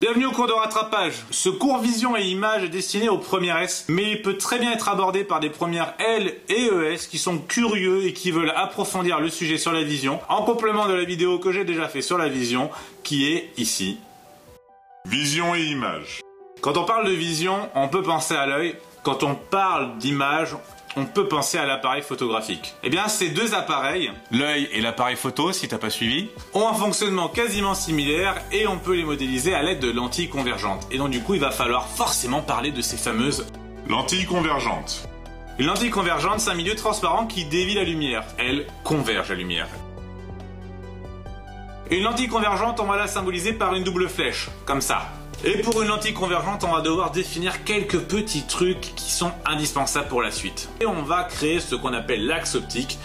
Bienvenue au cours de rattrapage. Ce cours vision et image est destiné aux premières S, mais il peut très bien être abordé par des premières L et ES qui sont curieux et qui veulent approfondir le sujet sur la vision, en complément de la vidéo que j'ai déjà fait sur la vision, qui est ici. Vision et image. Quand on parle de vision, on peut penser à l'œil. Quand on parle d'image, on peut penser à l'appareil photographique. Eh bien, ces deux appareils, l'œil et l'appareil photo, si t'as pas suivi, ont un fonctionnement quasiment similaire et on peut les modéliser à l'aide de lentilles convergentes. Et donc du coup, il va falloir forcément parler de ces fameuses lentilles convergentes. Une lentille convergente, c'est un milieu transparent qui dévie la lumière. Elle converge la lumière. Une lentille convergente, on va la symboliser par une double flèche, comme ça. Et pour une lentille convergente, on va devoir définir quelques petits trucs qui sont indispensables pour la suite. Et on va créer ce qu'on appelle l'axe optique,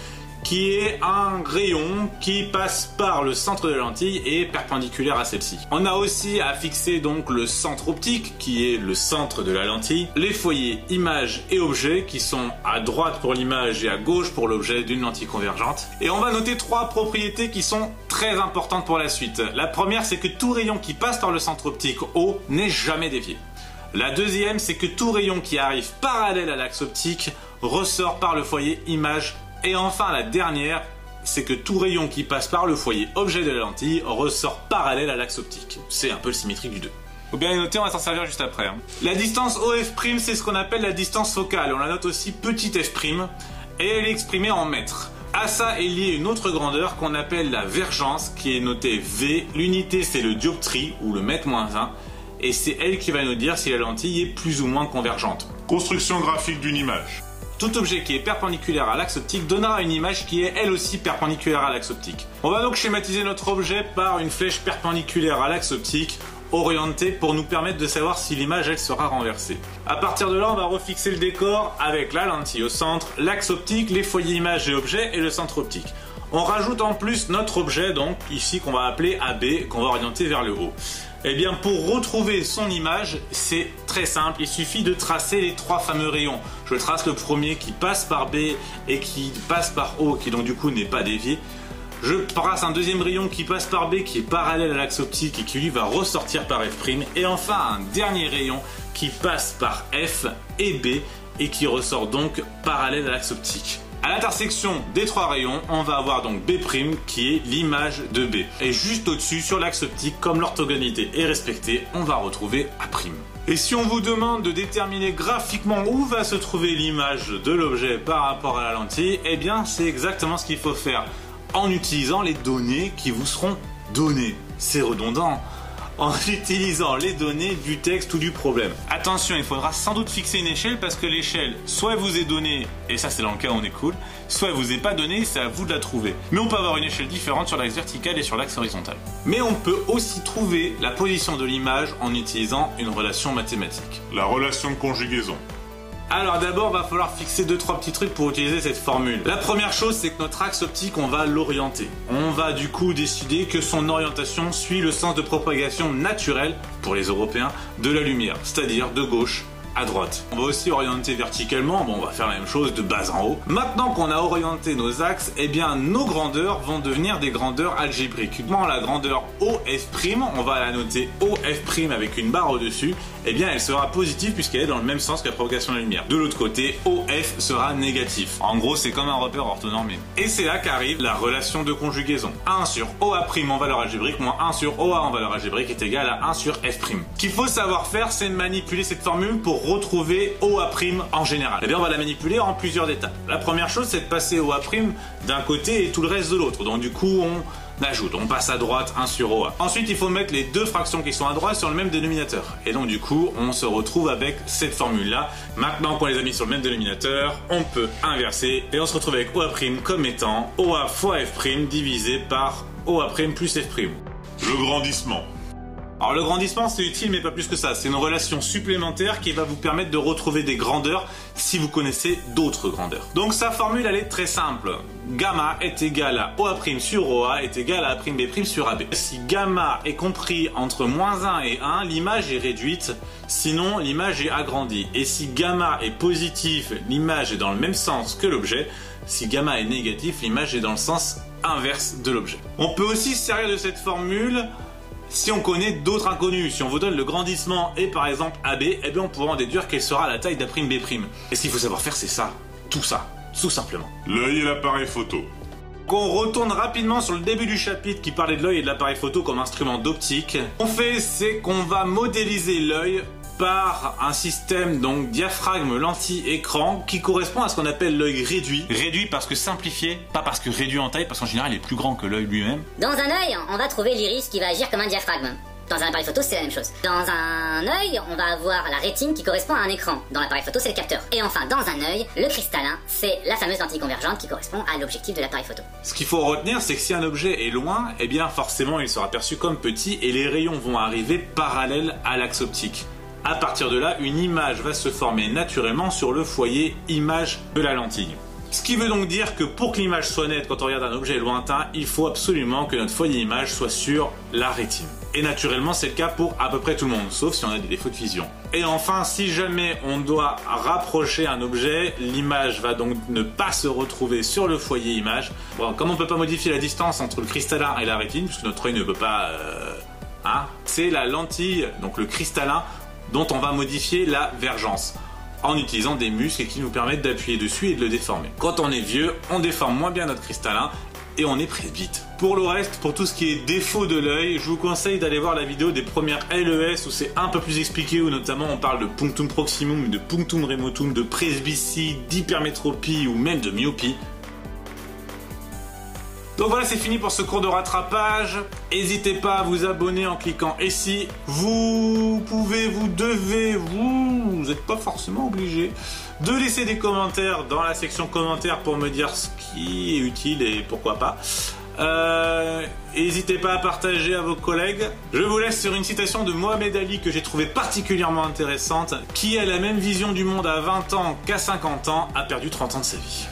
qui est un rayon qui passe par le centre de la lentille et est perpendiculaire à celle-ci. On a aussi à fixer donc le centre optique, qui est le centre de la lentille, les foyers image et objet, qui sont à droite pour l'image et à gauche pour l'objet d'une lentille convergente. Et on va noter trois propriétés qui sont très importantes pour la suite. La première, c'est que tout rayon qui passe par le centre optique haut n'est jamais dévié. La deuxième, c'est que tout rayon qui arrive parallèle à l'axe optique ressort par le foyer image. Et enfin, la dernière, c'est que tout rayon qui passe par le foyer objet de la lentille ressort parallèle à l'axe optique. C'est un peu le symétrique du 2. Faut bien les noter, on va s'en servir juste après. La distance OF', c'est ce qu'on appelle la distance focale. On la note aussi petit f', et elle est exprimée en mètres. À ça est liée une autre grandeur qu'on appelle la vergence, qui est notée V. L'unité, c'est le dioptrie, ou le mètre moins 1. Et c'est elle qui va nous dire si la lentille est plus ou moins convergente. Construction graphique d'une image. Tout objet qui est perpendiculaire à l'axe optique donnera une image qui est elle aussi perpendiculaire à l'axe optique. On va donc schématiser notre objet par une flèche perpendiculaire à l'axe optique, orientée pour nous permettre de savoir si l'image elle sera renversée. À partir de là, on va refixer le décor avec la lentille au centre, l'axe optique, les foyers image et objets et le centre optique. On rajoute en plus notre objet, donc ici qu'on va appeler AB, qu'on va orienter vers le haut. Eh bien, pour retrouver son image, c'est très simple, il suffit de tracer les trois fameux rayons. Je trace le premier qui passe par B et qui passe par O, qui donc du coup n'est pas dévié. Je trace un deuxième rayon qui passe par B, qui est parallèle à l'axe optique et qui lui va ressortir par F'. Et enfin, un dernier rayon qui passe par F et B et qui ressort donc parallèle à l'axe optique. À l'intersection des trois rayons, on va avoir donc B' qui est l'image de B. Et juste au-dessus, sur l'axe optique, comme l'orthogonalité est respectée, on va retrouver A'. Et si on vous demande de déterminer graphiquement où va se trouver l'image de l'objet par rapport à la lentille, eh bien c'est exactement ce qu'il faut faire en utilisant les données qui vous seront données. C'est redondant. En utilisant les données du texte ou du problème. Attention, il faudra sans doute fixer une échelle parce que l'échelle, soit elle vous est donnée, et ça c'est dans le cas où on est cool, soit elle vous est pas donnée, c'est à vous de la trouver. Mais on peut avoir une échelle différente sur l'axe vertical et sur l'axe horizontal. Mais on peut aussi trouver la position de l'image en utilisant une relation mathématique. La relation de conjugaison. Alors d'abord, va falloir fixer 2-3 petits trucs pour utiliser cette formule. La première chose, c'est que notre axe optique, on va l'orienter. On va du coup décider que son orientation suit le sens de propagation naturel, pour les Européens, de la lumière, c'est-à-dire de gauche à droite. On va aussi orienter verticalement, bon, on va faire la même chose de bas en haut. Maintenant qu'on a orienté nos axes, eh bien nos grandeurs vont devenir des grandeurs algébriques. La grandeur OF', on va la noter OF' avec une barre au-dessus, eh bien elle sera positive puisqu'elle est dans le même sens que la propagation de la lumière. De l'autre côté, OF sera négatif. En gros, c'est comme un repère orthonormé. Et c'est là qu'arrive la relation de conjugaison. 1 sur OA' en valeur algébrique moins 1 sur OA en valeur algébrique est égal à 1 sur F'. Ce qu'il faut savoir faire, c'est manipuler cette formule pour retrouver OA' en général. Eh bien, on va la manipuler en plusieurs étapes. La première chose, c'est de passer OA' d'un côté et tout le reste de l'autre. Donc du coup, on ajoute, on passe à droite 1 sur OA. Ensuite, il faut mettre les deux fractions qui sont à droite sur le même dénominateur. Et donc du coup, on se retrouve avec cette formule-là. Maintenant qu'on les a mis sur le même dénominateur, on peut inverser et on se retrouve avec OA' comme étant OA fois F' divisé par OA' plus F'. Le grandissement. Alors le grandissement c'est utile mais pas plus que ça, c'est une relation supplémentaire qui va vous permettre de retrouver des grandeurs si vous connaissez d'autres grandeurs. Donc sa formule elle est très simple, gamma est égal à OA' sur OA est égal à A'B' sur AB. Si gamma est compris entre moins 1 et 1, l'image est réduite, sinon l'image est agrandie. Et si gamma est positif, l'image est dans le même sens que l'objet, si gamma est négatif, l'image est dans le sens inverse de l'objet. On peut aussi se servir de cette formule Si on connaît d'autres inconnus, si on vous donne le grandissement et par exemple AB, eh bien on pourra en déduire quelle sera la taille d'A', B'. Et ce qu'il faut savoir faire, c'est ça, tout simplement. L'œil et l'appareil photo. On retourne rapidement sur le début du chapitre qui parlait de l'œil et de l'appareil photo comme instrument d'optique. Ce qu'on fait, c'est qu'on va modéliser l'œil par un système donc diaphragme lentille écran qui correspond à ce qu'on appelle l'œil réduit. Réduit parce que simplifié, pas parce que réduit en taille, parce qu'en général il est plus grand que l'œil lui-même. Dans un œil, on va trouver l'iris qui va agir comme un diaphragme. Dans un appareil photo, c'est la même chose. Dans un œil, on va avoir la rétine qui correspond à un écran. Dans l'appareil photo, c'est le capteur. Et enfin, dans un œil, le cristallin, c'est la fameuse lentille convergente qui correspond à l'objectif de l'appareil photo. Ce qu'il faut retenir, c'est que si un objet est loin, eh bien forcément il sera perçu comme petit et les rayons vont arriver parallèles à l'axe optique. À partir de là, une image va se former naturellement sur le foyer image de la lentille. Ce qui veut donc dire que pour que l'image soit nette quand on regarde un objet lointain, il faut absolument que notre foyer image soit sur la rétine. Et naturellement, c'est le cas pour à peu près tout le monde, sauf si on a des défauts de vision. Et enfin, si jamais on doit rapprocher un objet, l'image va donc ne pas se retrouver sur le foyer image. Bon, comme on ne peut pas modifier la distance entre le cristallin et la rétine, puisque notre œil ne peut pas... c'est la lentille, donc le cristallin, dont on va modifier la vergence en utilisant des muscles qui nous permettent d'appuyer dessus et de le déformer. Quand on est vieux, on déforme moins bien notre cristallin et on est presbyte. Pour le reste, pour tout ce qui est défaut de l'œil, je vous conseille d'aller voir la vidéo des premières LES où c'est un peu plus expliqué, où notamment on parle de punctum proximum, de punctum remotum, de presbytie, d'hypermétropie ou même de myopie. Donc voilà, c'est fini pour ce cours de rattrapage. N'hésitez pas à vous abonner en cliquant ici. Vous pouvez, vous devez, vous n'êtes pas forcément obligé de laisser des commentaires dans la section commentaires pour me dire ce qui est utile et pourquoi pas. N'hésitez pas à partager à vos collègues. Je vous laisse sur une citation de Mohamed Ali que j'ai trouvée particulièrement intéressante. Qui a la même vision du monde à 20 ans qu'à 50 ans a perdu 30 ans de sa vie.